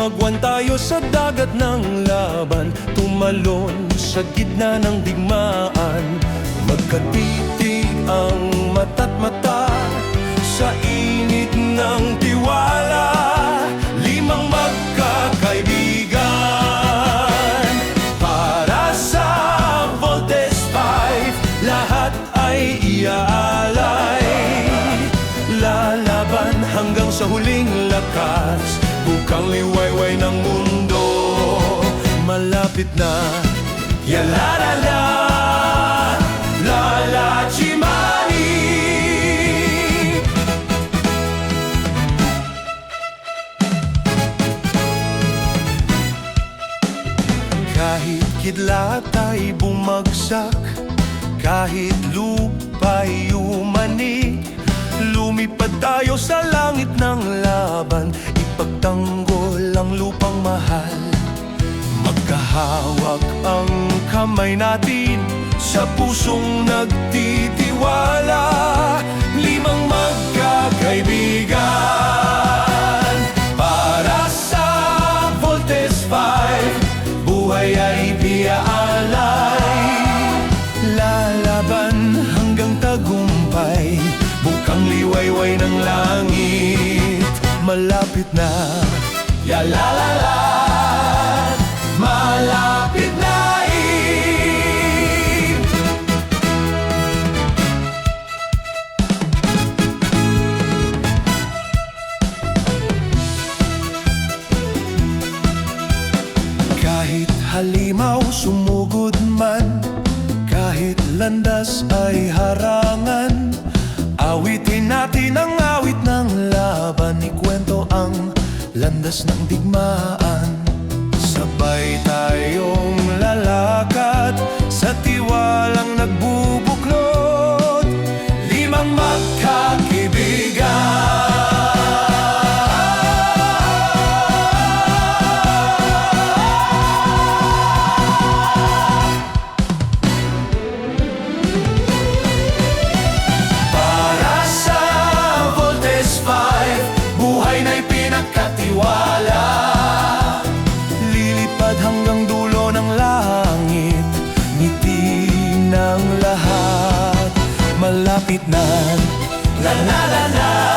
Magwan tayo sa dagat ng laban, tumalon sa gitna ng digmaan. Magkatitig ang mata't mata sa init ng tiwala. Limang magkakaibigan para sa Voltes 5, lahat ay iaalay. Lalaban hanggang sa huling lakas, bukang liwayway ng mundo. Malapit na, yalalala, Lala Chimani. Kahit kidlat ay bumagsak, kahit lupa'y umanig, lumipad tayo sa langit ng laban, ipagtanggol ang lupang mahal. Magkahawak ang kamay natin sa pusong nagtitiwala. Limang magkakaibigan para sa Voltes 5, buhay ay di aalay. Lalaban hanggang tagumpay, bukang liwayway ng langit. Malapit na, yalalala, malapit na. Kahit halimaw sumugod man, kahit landas ay harangan, awitin natin ang awit ng laban, ikwento ang landas ng digmaan. Sabay tayong lalakad sa tiwalang nagbubuklod, limang magkakaibigan para sa Voltes 5, buhay na'y pinagkatiwala. Hanggang dulo ng langit, ngiti ng lahat. Malapit na, la la la la.